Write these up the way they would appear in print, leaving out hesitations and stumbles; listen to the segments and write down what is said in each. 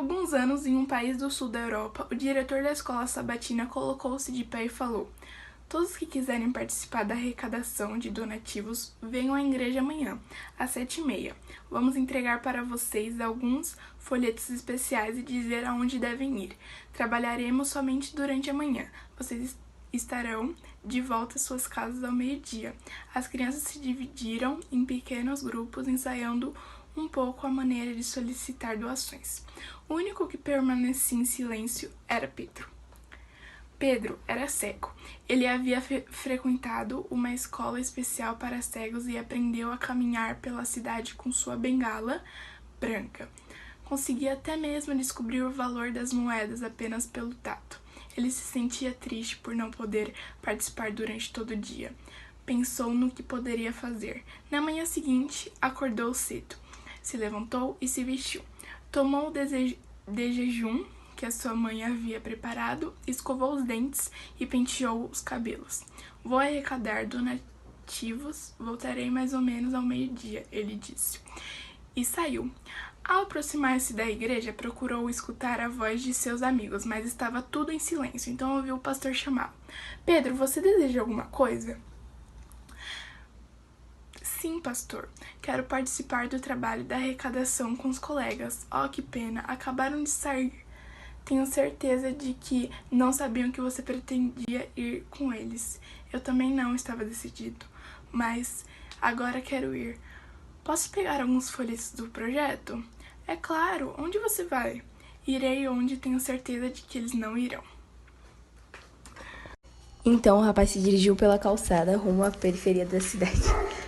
alguns anos, em um país do sul da Europa, o diretor da escola sabatina colocou-se de pé e falou: "Todos que quiserem participar da arrecadação de donativos, venham à igreja amanhã, às 7h30. Vamos entregar para vocês alguns folhetos especiais e dizer aonde devem ir. Trabalharemos somente durante a manhã. Vocês estarão de volta às suas casas ao meio-dia." As crianças se dividiram em pequenos grupos, ensaiando um pouco a maneira de solicitar doações. O único que permanecia em silêncio era Pedro. Pedro era cego. Ele havia frequentado uma escola especial para cegos e aprendeu a caminhar pela cidade com sua bengala branca. Conseguia até mesmo descobrir o valor das moedas apenas pelo tato. Ele se sentia triste por não poder participar durante todo o dia. Pensou no que poderia fazer. Na manhã seguinte, acordou cedo. Se levantou e se vestiu. Tomou o de jejum que a sua mãe havia preparado, escovou os dentes e penteou os cabelos. "Vou arrecadar donativos, voltarei mais ou menos ao meio-dia", ele disse. E saiu. Ao aproximar-se da igreja, procurou escutar a voz de seus amigos, mas estava tudo em silêncio, então ouviu o pastor chamá-lo. "Pedro, você deseja alguma coisa?" "Sim, pastor. Quero participar do trabalho da arrecadação com os colegas. Oh, que pena. Acabaram de sair. Tenho certeza de que não sabiam que você pretendia ir com eles. Eu também não estava decidido, mas agora quero ir. Posso pegar alguns folhetos do projeto?" "É claro. Onde você vai?" "Irei onde tenho certeza de que eles não irão." Então o rapaz se dirigiu pela calçada rumo à periferia da cidade.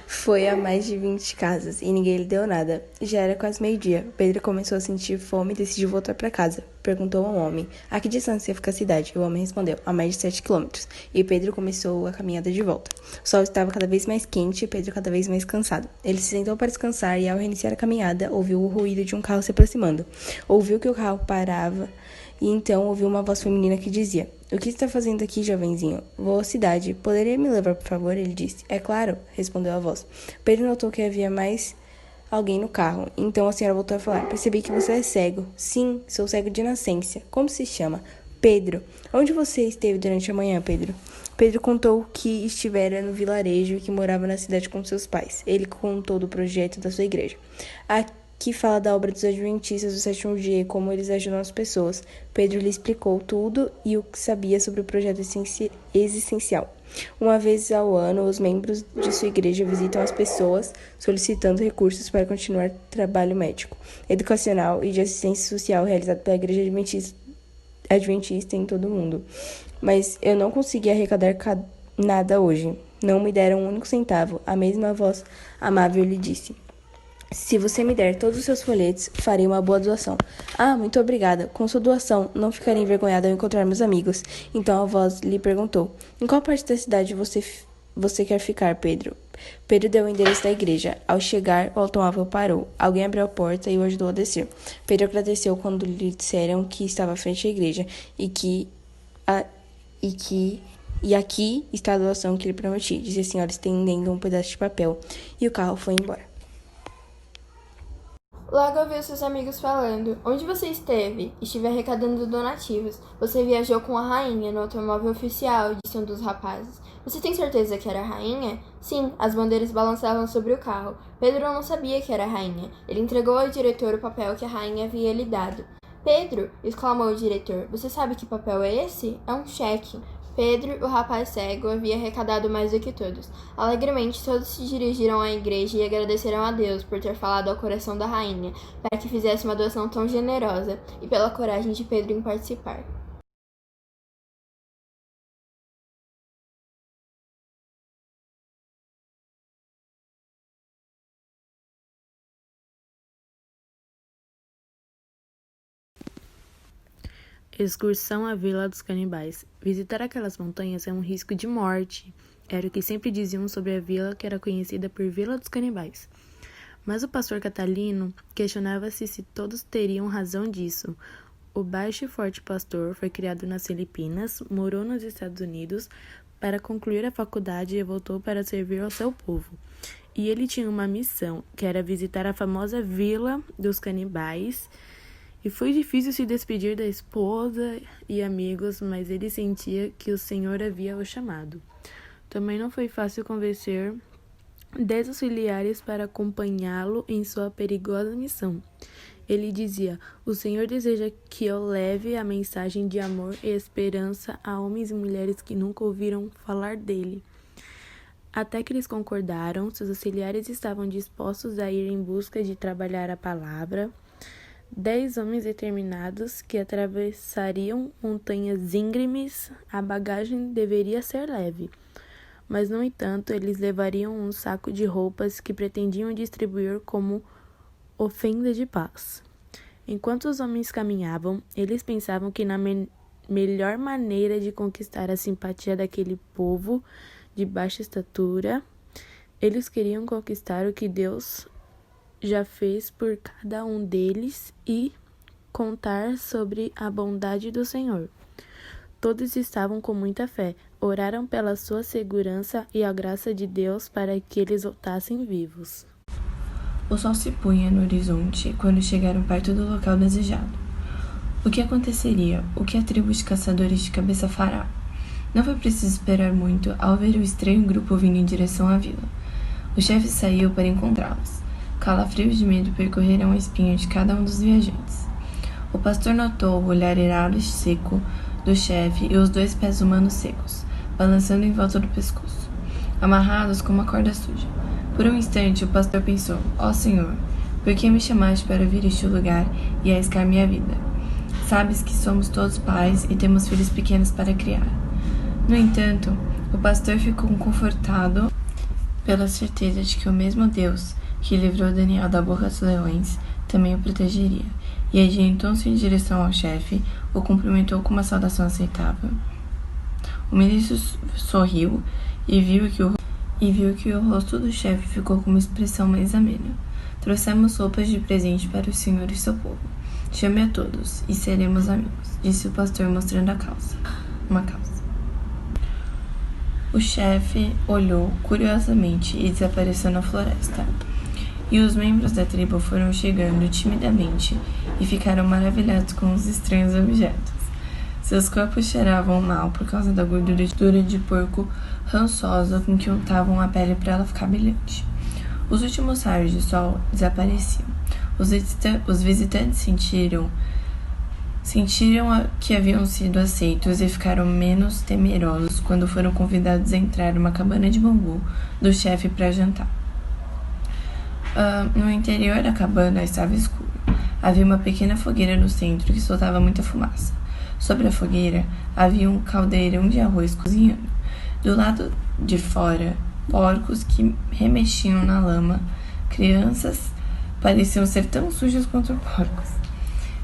Foi a mais de 20 casas e ninguém lhe deu nada. Já era quase meio-dia. Pedro começou a sentir fome e decidiu voltar para casa. Perguntou ao homem: "A que distância fica a cidade?" O homem respondeu: "A mais de 7 quilômetros." E Pedro começou a caminhada de volta. O sol estava cada vez mais quente e Pedro cada vez mais cansado. Ele se sentou para descansar e, ao reiniciar a caminhada, ouviu o ruído de um carro se aproximando. Ouviu que o carro parava e então ouviu uma voz feminina que dizia: "O que está fazendo aqui, jovenzinho?" "Vou à cidade. Poderia me levar, por favor?" ele disse. "É claro", respondeu a voz. Pedro notou que havia mais alguém no carro. Então a senhora voltou a falar: "Percebi que você é cego." "Sim, sou cego de nascença." "Como se chama?" "Pedro." "Onde você esteve durante a manhã, Pedro?" Pedro contou que estivera no vilarejo e que morava na cidade com seus pais. Ele contou do projeto da sua igreja. Aqui fala da obra dos Adventistas do sétimo dia e como eles ajudam as pessoas. Pedro lhe explicou tudo e o que sabia sobre o projeto existencial. Uma vez ao ano, os membros de sua igreja visitam as pessoas solicitando recursos para continuar trabalho médico, educacional e de assistência social realizado pela igreja adventista em todo o mundo. "Mas eu não consegui arrecadar nada hoje. Não me deram um único centavo." A mesma voz amável lhe disse: "Se você me der todos os seus folhetos, farei uma boa doação." "Ah, muito obrigada. Com sua doação, não ficarei envergonhada ao encontrar meus amigos." Então a voz lhe perguntou: "Em qual parte da cidade você quer ficar, Pedro?" Pedro deu o endereço da igreja. Ao chegar, o automóvel parou. Alguém abriu a porta e o ajudou a descer. Pedro agradeceu quando lhe disseram que estava à frente da igreja e aqui está a doação que lhe prometi, disse a senhora, estendendo um pedaço de papel, e o carro foi embora. Logo ouviu seus amigos falando: "Onde você esteve?" "Estive arrecadando donativos." "Você viajou com a rainha no automóvel oficial", disse um dos rapazes. "Você tem certeza que era a rainha?" "Sim." As bandeiras balançavam sobre o carro. Pedro não sabia que era a rainha. Ele entregou ao diretor o papel que a rainha havia lhe dado. "Pedro!" exclamou o diretor. "Você sabe que papel é esse?" "É um cheque." Pedro, o rapaz cego, havia arrecadado mais do que todos. Alegremente, todos se dirigiram à igreja e agradeceram a Deus por ter falado ao coração da rainha, para que fizesse uma doação tão generosa, e pela coragem de Pedro em participar. Excursão à Vila dos Canibais. Visitar aquelas montanhas é um risco de morte. Era o que sempre diziam sobre a vila, que era conhecida por Vila dos Canibais. Mas o pastor Catalino questionava-se se todos teriam razão disso. O baixo e forte pastor foi criado nas Filipinas, morou nos Estados Unidos para concluir a faculdade e voltou para servir ao seu povo. E ele tinha uma missão, que era visitar a famosa Vila dos Canibais E foi difícil se despedir da esposa e amigos, mas ele sentia que o Senhor havia o chamado. Também não foi fácil convencer 10 auxiliares para acompanhá-lo em sua perigosa missão. Ele dizia: o Senhor deseja que eu leve a mensagem de amor e esperança a homens e mulheres que nunca ouviram falar dele. Até que eles concordaram, seus auxiliares estavam dispostos a ir em busca de trabalhar a palavra. 10 homens determinados que atravessariam montanhas íngremes, a bagagem deveria ser leve. Mas, no entanto, eles levariam um saco de roupas que pretendiam distribuir como ofrenda de paz. Enquanto os homens caminhavam, eles pensavam que na melhor maneira de conquistar a simpatia daquele povo de baixa estatura, eles queriam conquistar o que Deus já fez por cada um deles e contar sobre a bondade do Senhor. Todos estavam com muita fé, oraram pela sua segurança e a graça de Deus para que eles voltassem vivos. O sol se punha no horizonte quando chegaram perto do local desejado. O que aconteceria? O que a tribo de caçadores de cabeça fará? Não foi preciso esperar muito ao ver o estranho grupo vindo em direção à vila. O chefe saiu para encontrá-los. Calafrios de medo percorreram a espinha de cada um dos viajantes. O pastor notou o olhar irado e seco do chefe e os 2 pés humanos secos, balançando em volta do pescoço, amarrados com uma corda suja. Por um instante, o pastor pensou: ó Senhor, por que me chamaste para vir a este lugar e arriscar minha vida? Sabes que somos todos pais e temos filhos pequenos para criar. No entanto, o pastor ficou confortado pela certeza de que o mesmo Deus que livrou Daniel da boca dos leões também o protegeria, e adiantou-se em direção ao chefe, o cumprimentou com uma saudação aceitável. O ministro sorriu e viu que o rosto do chefe ficou com uma expressão mais amena. Trouxemos roupas de presente para o senhor e seu povo. Chame a todos e seremos amigos, disse o pastor mostrando uma calça. O chefe olhou curiosamente e desapareceu na floresta. E os membros da tribo foram chegando timidamente e ficaram maravilhados com os estranhos objetos. Seus corpos cheiravam mal por causa da gordura de porco rançosa com que untavam a pele para ela ficar brilhante. Os últimos raios de sol desapareciam. Os visitantes sentiram que haviam sido aceitos e ficaram menos temerosos quando foram convidados a entrar numa cabana de bambu do chefe para jantar. No interior da cabana estava escuro. Havia uma pequena fogueira no centro que soltava muita fumaça. Sobre a fogueira havia um caldeirão de arroz cozinhando. Do lado de fora, porcos que remexiam na lama. Crianças pareciam ser tão sujas quanto porcos.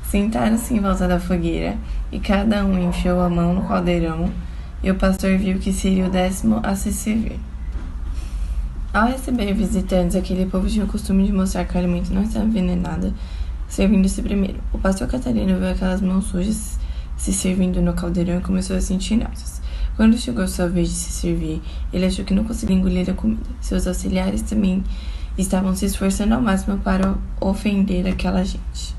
Sentaram-se em volta da fogueira e cada um enfiou a mão no caldeirão e o pastor viu que seria o 10º a se servir. Ao receber visitantes, aquele povo tinha o costume de mostrar que o alimento não estava envenenado, servindo-se primeiro. O pastor Catarino viu aquelas mãos sujas se servindo no caldeirão e começou a sentir náuseas. Quando chegou sua vez de se servir, ele achou que não conseguia engolir a comida. Seus auxiliares também estavam se esforçando ao máximo para ofender aquela gente.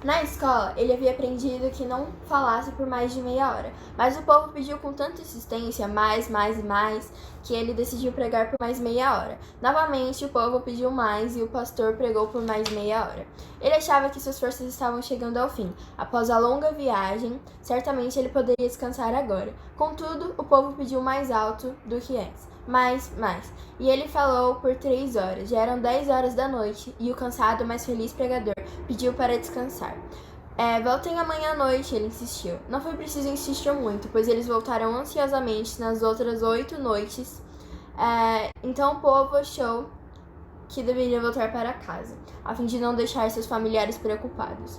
Na escola, ele havia aprendido que não falasse por mais de meia hora, mas o povo pediu com tanta insistência, mais, que ele decidiu pregar por mais meia hora. Novamente, o povo pediu mais e o pastor pregou por mais meia hora. Ele achava que suas forças estavam chegando ao fim. Após a longa viagem, certamente ele poderia descansar agora. Contudo, o povo pediu mais alto do que antes. Mais. E ele falou por 3 horas. Já eram 10 horas da noite e o cansado, mas feliz pregador pediu para descansar. Voltem amanhã à noite, ele insistiu. Não foi preciso insistir muito, pois eles voltaram ansiosamente nas outras 8 noites. Então o povo achou que deveria voltar para casa, a fim de não deixar seus familiares preocupados.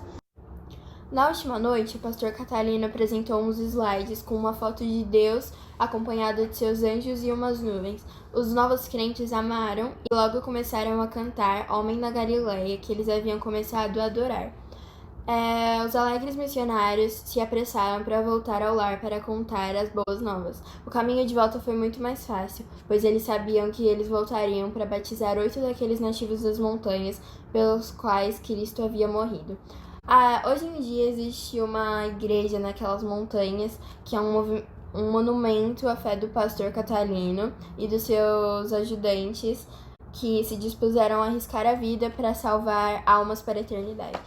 Na última noite, o pastor Catalino apresentou uns slides com uma foto de Deus acompanhado de seus anjos e umas nuvens. Os novos crentes amaram e logo começaram a cantar Homem na Galileia, que eles haviam começado a adorar. Os alegres missionários se apressaram para voltar ao lar para contar as boas novas. O caminho de volta foi muito mais fácil, pois eles sabiam que eles voltariam para batizar 8 daqueles nativos das montanhas pelos quais Cristo havia morrido. Hoje em dia existe uma igreja naquelas montanhas que é um monumento à fé do pastor Catalino e dos seus ajudantes que se dispuseram a arriscar a vida para salvar almas para a eternidade.